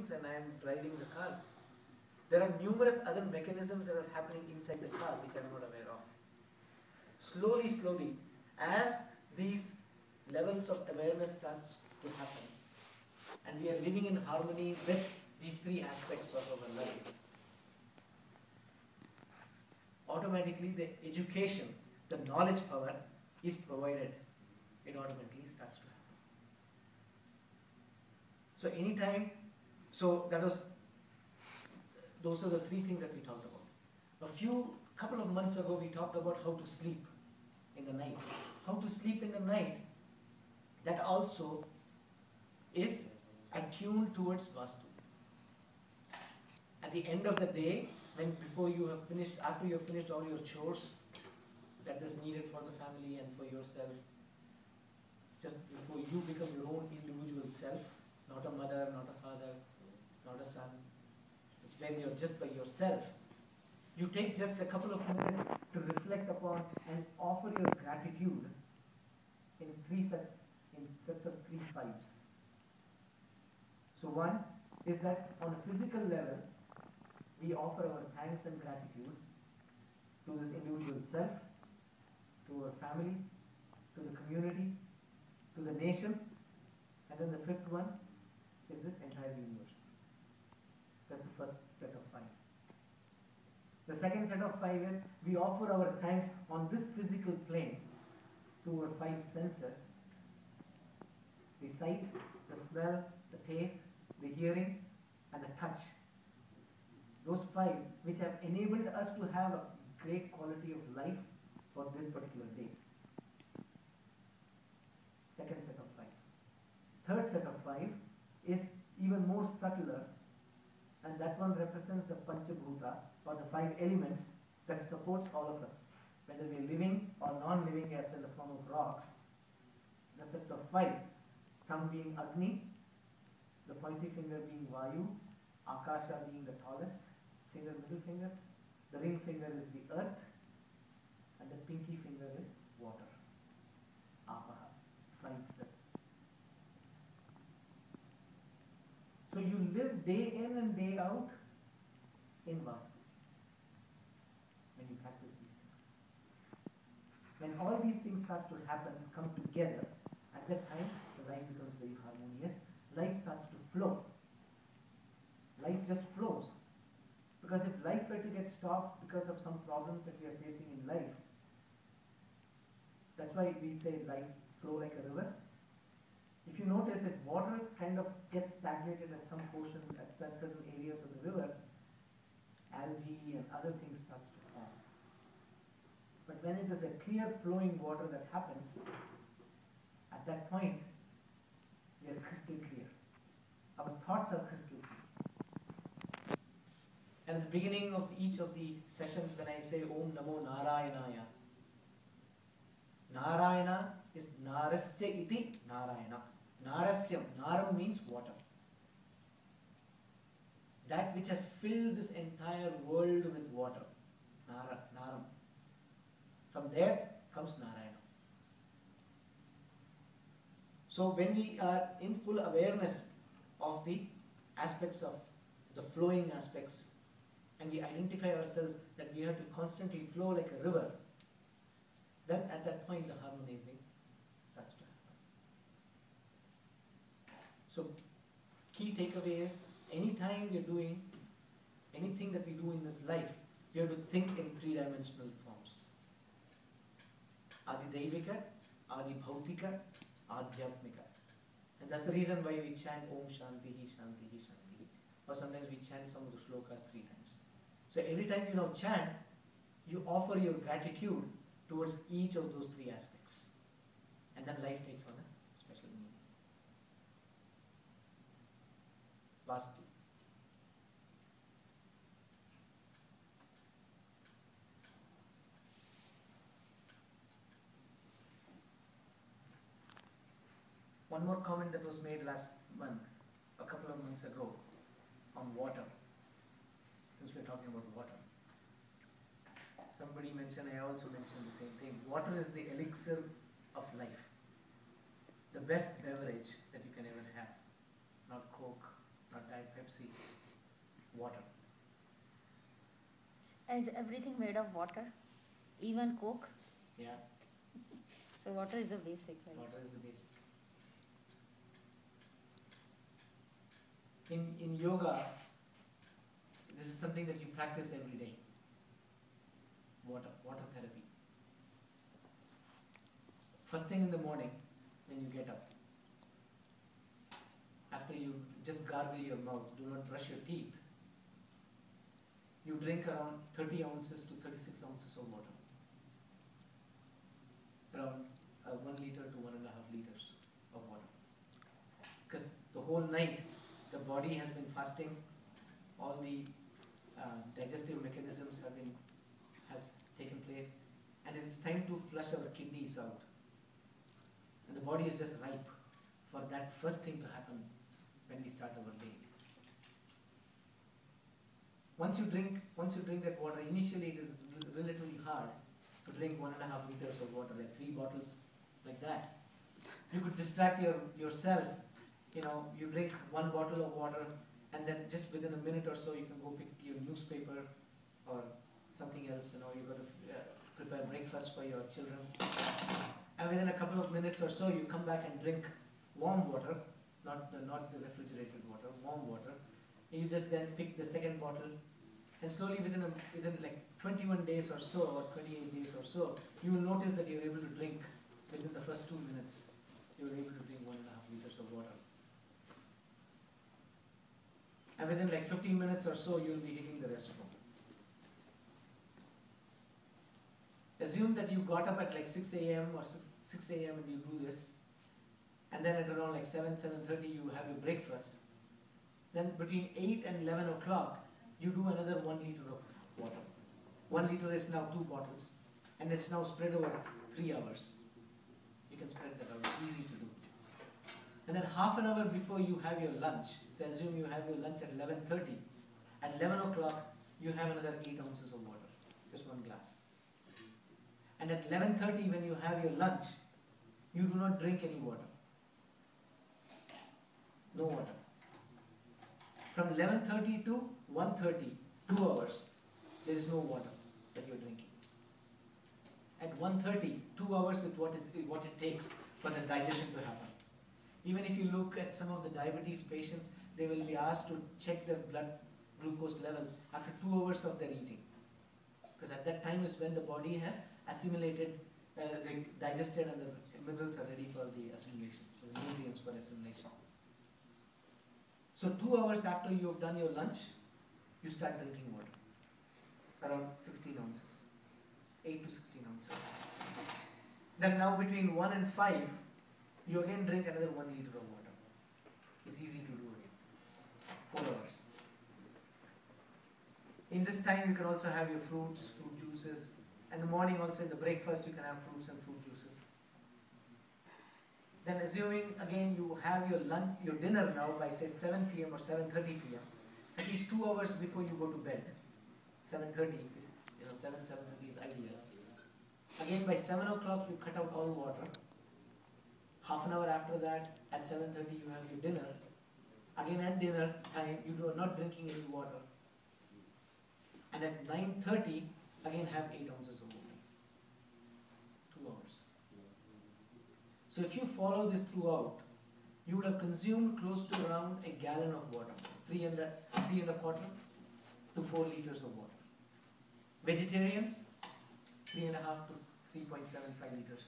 things and I am driving the car. There are numerous other mechanisms that are happening inside the car which I am not aware of. Slowly, slowly, as these levels of awareness starts to happen, and we are living in harmony with these three aspects of our life, automatically the education, the knowledge power is provided. It automatically starts to happen. So anytime, those are the three things that we talked about. Couple of months ago we talked about how to sleep in the night. How to sleep in the night, that also is attuned towards Vastu. At the end of the day, after you have finished all your chores that is needed for the family and for yourself, just before you become your own individual self, not a mother, not a father, not a son, it's when you're just by yourself, you take just a couple of minutes to reflect upon and offer your gratitude in sets of three fives. So one is that on a physical level, we offer our thanks and gratitude to this individual self, to our family, to the community, to the nation, and then the fifth one is this entire universe. That's the first set of five. The second set of five is we offer our thanks on this physical plane to our five senses: the sight, the smell, the taste, the hearing, and the touch. Those five which have enabled us to have a great quality of life for this particular day. Second set of five. Third set of five is even more subtler, and that one represents the Panchabhuta, or the five elements that supports all of us, whether we are living or non-living as in the form of rocks. The sets of five, thumb being Agni, the pointy finger being Vayu, Akasha being the tallest middle finger, the ring finger is the earth, and the pinky finger is water. Apaha, five sets. So you live day in and day out in Vastu when you practice these things. When all these things start to happen, come together, at that time the life becomes very harmonious. Life starts to flow. Life just flows. Because if life were to get stopped because of some problems that we are facing in life, that's why we say life flow like a river. If you notice, if water kind of gets stagnated at some portion, at certain areas of the river, algae and other things starts to form. But when it is a clear flowing water that happens, at that point, we are crystal clear. Our thoughts are crystal clear. And at the beginning of each of the sessions, when I say Om Namo Narayanaya, Narayana is Narasya iti Narayana. Narasyam, Naram means water. That which has filled this entire world with water. Naram. From there comes Narayana. So when we are in full awareness of the aspects of the flowing aspects, and we identify ourselves that we have to constantly flow like a river, then at that point the harmonizing starts to happen. So key takeaway is, anytime we are doing anything that we do in this life, we have to think in three-dimensional forms. Adi Daivika, Adi Bhautika, Adhyatmika. And that's the reason why we chant Om Shantihi, Shantihi, Shantihi. Or sometimes we chant some of the shlokas 3 times. So every time you now chant, you offer your gratitude towards each of those 3 aspects. And then life takes on a special meaning. Vastu. One more comment that was made last month, a couple of months ago, on water. Since we're talking about water, somebody mentioned, I also mentioned the same thing. Water is the elixir of life, the best beverage that you can ever have. Not Coke, not Diet Pepsi, water. Is everything made of water? Even Coke? Yeah, So water is the basic, right? water is the basic. In yoga, this is something that you practice every day. Water therapy. First thing in the morning, when you get up, after you just gargle your mouth, do not brush your teeth, you drink around 30 ounces to 36 ounces of water. Around 1 liter to 1.5 liters of water. Because the whole night, the body has been fasting, all the digestive mechanisms has taken place, and it's time to flush our kidneys out. And the body is just ripe for that first thing to happen when we start our day. Once you drink that water, initially it is relatively hard to drink 1.5 liters of water, like 3 bottles, like that. You could distract yourself. You drink 1 bottle of water, and then just within a minute or so, you can go pick your newspaper or something else. You've got to prepare breakfast for your children. And within a couple of minutes or so, you come back and drink warm water, not the refrigerated water, warm water. And you just then pick the second bottle, and slowly within like 21 days or so, or 28 days or so, you will notice that you're able to drink within the first 2 minutes. You're able to drink 1.5 liters of water. And within like 15 minutes or so, you'll be hitting the restroom. Assume that you got up at like 6 a.m. or 6 a.m. and you do this, and then at around like 7:30 you have your breakfast. Then between 8 and 11 o'clock, you do another 1 liter of water. 1 liter is now 2 bottles, and it's now spread over 3 hours. You can spread that out, it's easy to do. And then half an hour before you have your lunch, so assume you have your lunch at 11:30. At 11 o'clock, you have another 8 ounces of water, just 1 glass. And at 11:30, when you have your lunch, you do not drink any water. No water. From 11:30 to 1:30, 2 hours, there is no water that you're drinking. At 1:30, 2 hours is what it takes for the digestion to happen. Even if you look at some of the diabetes patients, they will be asked to check their blood glucose levels after 2 hours of their eating. Because at that time is when the body has assimilated, digested, and the minerals are ready for the assimilation, so the nutrients for assimilation. So 2 hours after you have done your lunch, you start drinking water, around 16 ounces, 8 to 16 ounces. Then now between 1 and 5, you again drink another 1 liter of water. It's easy to do again, 4 hours. In this time, you can also have your fruits, fruit juices. In the morning also, in the breakfast, you can have fruits and fruit juices. Then assuming again you have your lunch, your dinner now by say 7 p.m. or 7:30 p.m. At least 2 hours before you go to bed. 7:30, 7:30 is ideal. Again by 7 o'clock you cut out all water. Half an hour after that, at 7:30 you have your dinner. Again at dinner time, you are not drinking any water. And at 9:30, again have 8 ounces of water. 2 hours. So if you follow this throughout, you would have consumed close to around a gallon of water, 3.25 to 4 liters of water. Vegetarians, 3.5 to 3.75 liters.